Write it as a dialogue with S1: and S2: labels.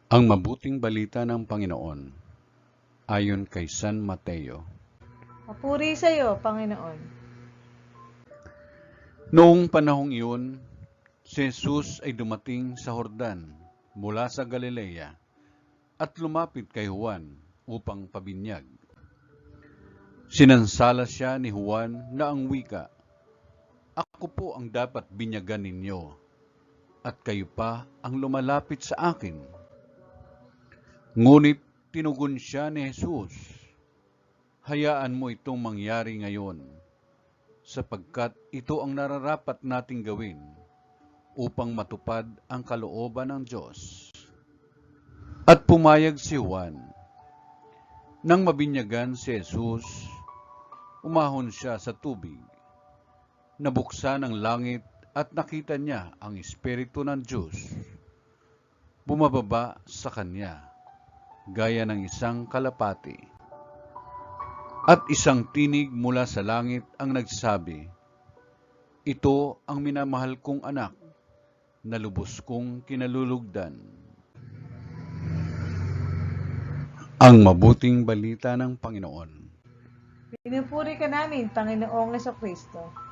S1: Ang mabuting balita ng Panginoon ayon kay San Mateo.
S2: Papuri sa iyo, Panginoon.
S1: Noong panahong iyon, si Jesus ay dumating sa Jordan mula sa Galilea at lumapit kay Juan upang pabinyag. Sinansala siya ni Juan na ang wika, "Ako po ang dapat binyagan ninyo, at kayo pa ang lumalapit sa akin." Ngunit tinugon siya ni Jesus, "Hayaan mo itong mangyari ngayon, sapagkat ito ang nararapat nating gawin upang matupad ang kalooban ng Diyos." At pumayag si Juan. Nang mabinyagan si Jesus, umahon siya sa tubig. Nabuksan ang langit at nakita niya ang Espiritu ng Diyos bumababa sa kanya, gaya ng isang kalapati. At isang tinig mula sa langit ang nagsabi, "Ito ang minamahal kong anak, na lubos kong kinalulugdan." Ang mabuting balita ng Panginoon.
S2: Pinupuri ka namin, Panginoong Kristo.